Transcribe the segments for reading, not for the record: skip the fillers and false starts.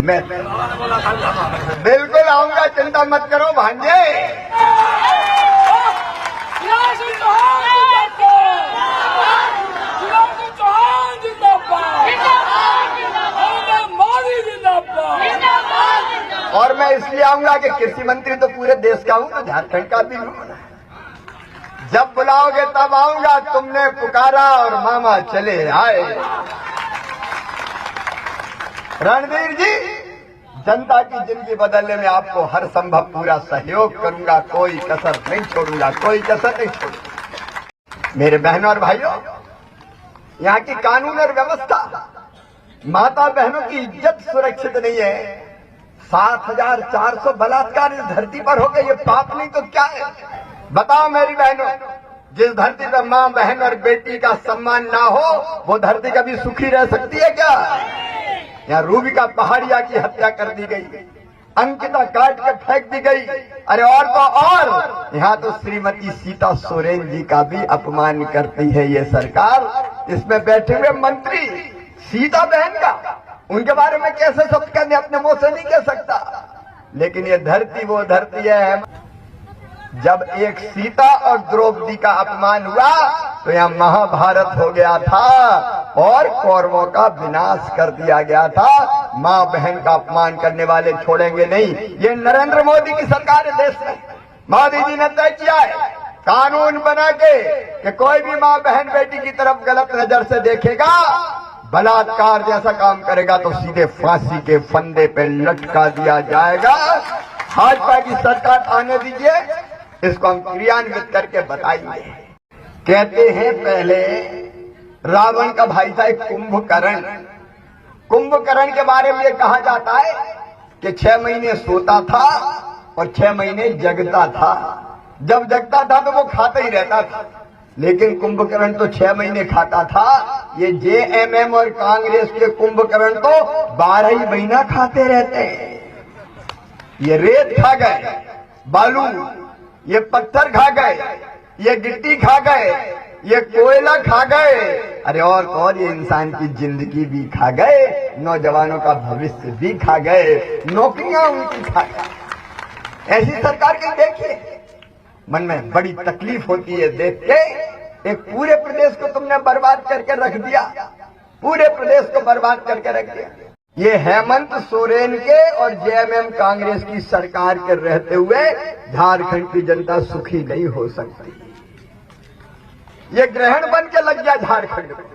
मैं बिल्कुल आऊंगा, चिंता मत करो भांजे। और मैं इसलिए आऊंगा कि कृषि मंत्री तो पूरे देश का हूं, तो झारखंड का भी हूं। जब बुलाओगे तब आऊंगा, तुमने पुकारा और मामा चले आए। रणवीर जी, जनता की जिंदगी बदलने में आपको हर संभव पूरा सहयोग करूंगा, कोई कसर नहीं छोड़ूंगा, कोई कसर नहीं छोड़ूंगा। मेरे बहनों और भाइयों, यहाँ की कानून और व्यवस्था, माता बहनों की इज्जत सुरक्षित नहीं है। 7,400 बलात्कार इस धरती पर हो गए, ये पाप नहीं तो क्या है? बताओ मेरी बहनों, जिस धरती पर मां, बहन और बेटी का सम्मान ना हो, वो धरती कभी सुखी रह सकती है क्या? यहाँ रूबी का पहाड़िया की हत्या कर दी गई, अंकिता काट कर फेंक दी गई। अरे और तो और, यहाँ तो श्रीमती सीता सोरेन जी का भी अपमान करती है ये सरकार। इसमें बैठे हुए मंत्री सीता बहन का, उनके बारे में कैसे शब्द करने अपने मुंह से नहीं कह सकता। लेकिन ये धरती वो धरती है, जब एक सीता और द्रौपदी का अपमान हुआ तो यहाँ महाभारत हो गया था और कौरवों का विनाश कर दिया गया था। माँ बहन का अपमान करने वाले छोड़ेंगे नहीं। ये नरेंद्र मोदी की सरकार है देश में। मोदी जी ने तय किया है कानून बना के कि कोई भी माँ बहन बेटी की तरफ गलत नजर से देखेगा, बलात्कार जैसा काम करेगा तो सीधे फांसी के फंदे पे लटका दिया जाएगा। भाजपा की सरकार आने दीजिए, इसको हम क्रियान्वित करके बताएंगे। कहते हैं पहले रावण का भाई था एक कुंभकर्ण। कुंभकर्ण के बारे में ये कहा जाता है कि 6 महीने सोता था और 6 महीने जगता था। जब जगता था तो वो खाता ही रहता था, लेकिन कुंभकर्ण तो 6 महीने खाता था। ये जेएमएम और कांग्रेस के कुंभकर्ण तो 12 ही महीना खाते रहते हैं। ये रेत खा गए, बालू, ये पत्थर खा गए, ये गिट्टी खा गए, ये कोयला खा गए, अरे और ये इंसान की जिंदगी भी खा गए, नौजवानों का भविष्य भी खा गए, नौकरियां उनकी खा गए। ऐसी सरकार के देखिए, मन में बड़ी तकलीफ होती है देख के। एक पूरे प्रदेश को तुमने बर्बाद करके रख दिया, पूरे प्रदेश को बर्बाद करके रख दिया। ये हेमंत सोरेन के और जेएमएम कांग्रेस की सरकार के रहते हुए झारखंड की जनता सुखी नहीं हो सकती। ये ग्रहण बन के लग गया झारखंड में।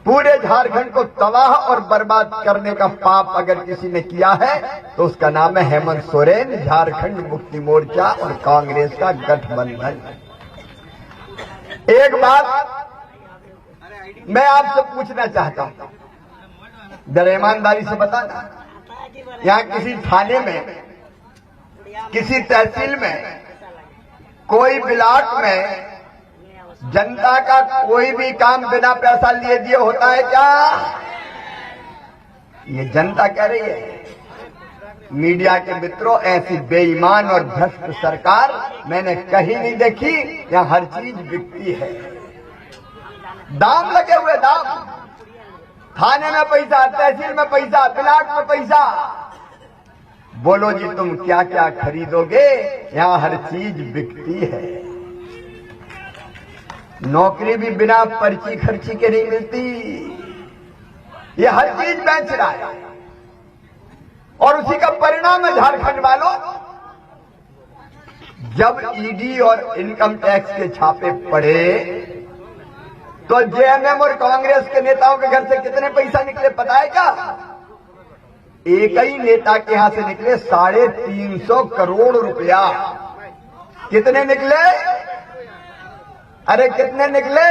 पूरे झारखंड को तबाह और बर्बाद करने का पाप अगर किसी ने किया है तो उसका नाम है हेमंत सोरेन, झारखंड मुक्ति मोर्चा और कांग्रेस का गठबंधन। एक बात मैं आपसे पूछना चाहता हूं, जरा ईमानदारी से बताना, यहाँ किसी थाने में, किसी तहसील में, कोई ब्लॉक में जनता का कोई भी काम बिना पैसा लिए दिए होता है क्या? ये जनता कह रही है। मीडिया के मित्रों, ऐसी बेईमान और भ्रष्ट सरकार मैंने कहीं नहीं देखी। यहाँ हर चीज बिकती है, दाम लगे हुए, दाम। थाने में पैसा, तहसील में पैसा, ब्लॉक में पैसा। बोलो जी तुम क्या क्या खरीदोगे? यहाँ हर चीज बिकती है। नौकरी भी बिना पर्ची खर्ची के नहीं मिलती। ये हर चीज बेच रहा है और उसी का परिणाम है झारखंड वालों। जब ईडी और इनकम टैक्स के छापे पड़े तो जेएमएम और कांग्रेस के नेताओं के घर से कितने पैसा निकले पता है क्या? एक ही नेता के यहां से निकले 350 करोड़ रुपया। कितने निकले? अरे कितने निकले?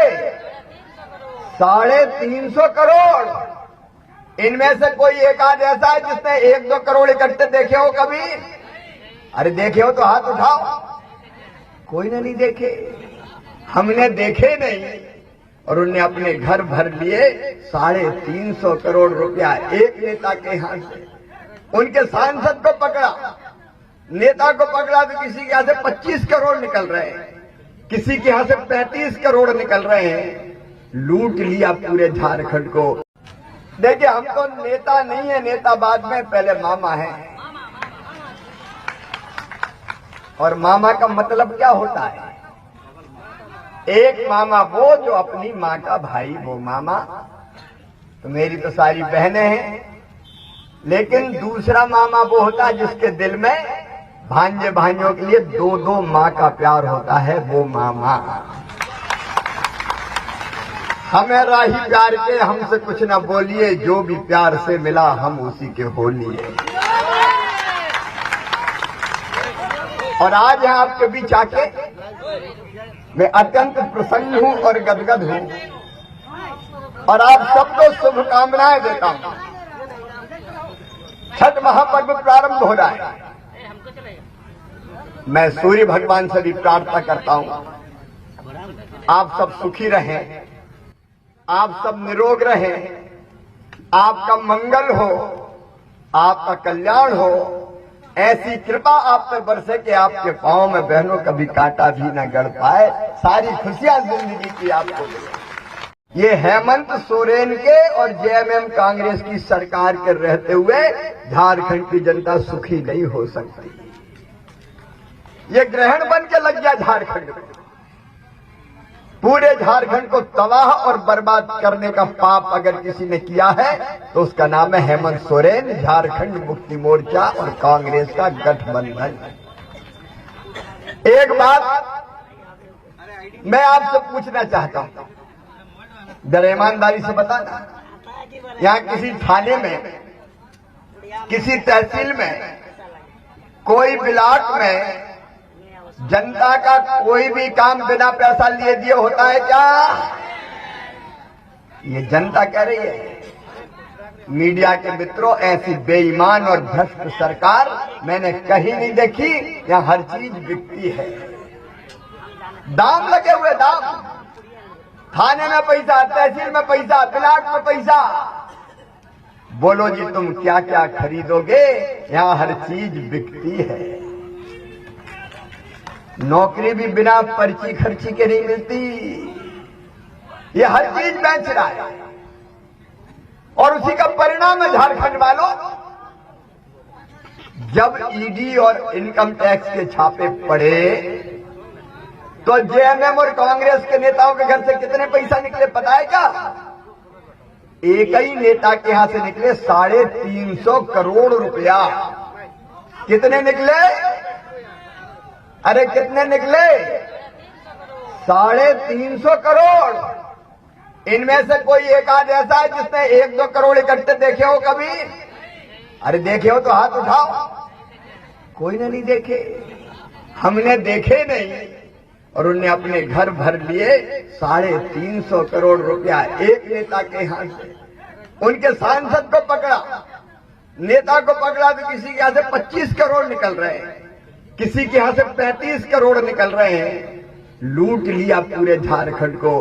350 करोड़। इनमें से कोई एक आध ऐसा है जिसने 1-2 करोड़ इकट्ठे देखे हो कभी? अरे देखे हो तो हाथ उठाओ। कोई ने नहीं देखे, हमने देखे नहीं। और उनने अपने घर भर लिए 350 करोड़ रुपया एक नेता के यहां से। उनके सांसद को पकड़ा, नेता को पकड़ा तो किसी के यहां से 25 करोड़ निकल रहे हैं, किसी के यहां से 35 करोड़ निकल रहे हैं। लूट लिया पूरे झारखंड को। देखिए, हम तो नेता नहीं है, नेता बाद में, पहले मामा है। और मामा का मतलब क्या होता है? एक मामा वो जो अपनी माँ का भाई, वो मामा। तो मेरी तो सारी बहनें हैं, लेकिन दूसरा मामा वो होता है जिसके दिल में भांजे भाइयों के लिए दो दो माँ का प्यार होता है, वो मामा। हमें राही प्यार के हमसे कुछ ना बोलिए, जो भी प्यार से मिला हम उसी के हो लिए। और आज यहाँ आपके बीच आके मैं अत्यंत प्रसन्न हूं और गदगद हूं, और आप सबको शुभकामनाएं देता हूं। छठ महापर्व प्रारंभ हो रहा है। मैं सूर्य भगवान से भी प्रार्थना करता हूं, आप सब सुखी रहें, आप सब निरोग रहें, आपका मंगल हो, आपका कल्याण हो। ऐसी कृपा आप पे बरसे कि आपके पांव में बहनों कभी कांटा भी न गड़ पाए। सारी खुशियां जिंदगी की आपको मिले। ये हेमंत सोरेन के और जेएमएम कांग्रेस की सरकार के रहते हुए झारखंड की जनता सुखी नहीं हो सकती। ये ग्रहण बन के लग गया झारखंड में। पूरे झारखंड को तबाह और बर्बाद करने का पाप अगर किसी ने किया है तो उसका नाम है हेमंत सोरेन, झारखंड मुक्ति मोर्चा और कांग्रेस का गठबंधन। एक बात मैं आपसे पूछना चाहता हूं, जरा ईमानदारी से बताना, यहाँ किसी थाने में, किसी तहसील में, कोई ब्लॉक में जनता का कोई भी काम बिना पैसा लिए दिए होता है क्या? ये जनता कह रही है। मीडिया के मित्रों, ऐसी बेईमान और भ्रष्ट सरकार मैंने कहीं नहीं देखी। यहाँ हर चीज बिकती है, दाम लगे हुए, दाम। थाने में पैसा, तहसील में पैसा, ब्लॉक में पैसा। बोलो जी तुम क्या क्या खरीदोगे? यहाँ हर चीज बिकती है। नौकरी भी बिना पर्ची खर्ची के नहीं मिलती। ये हर चीज बेच रहा है, और उसी का परिणाम है झारखंड वालों। जब ईडी और इनकम टैक्स के छापे पड़े तो जेएमएम और कांग्रेस के नेताओं के घर से कितने पैसा निकले पता है क्या? एक ही नेता के यहां से निकले 350 करोड़ रुपया। कितने निकले? अरे कितने निकले? 350 करोड़। इनमें से कोई एक आध ऐसा है जिसने 1-2 करोड़ इकट्ठे देखे हो कभी? अरे देखे हो तो हाथ उठाओ। कोई ने नहीं देखे, हमने देखे नहीं। और उनने अपने घर भर लिए 350 करोड़ रुपया एक नेता के यहां से। उनके सांसद को पकड़ा, नेता को पकड़ा तो किसी के यहां से 25 करोड़ निकल रहे हैं, किसी के यहां से 35 करोड़ निकल रहे हैं। लूट लिया पूरे झारखंड को।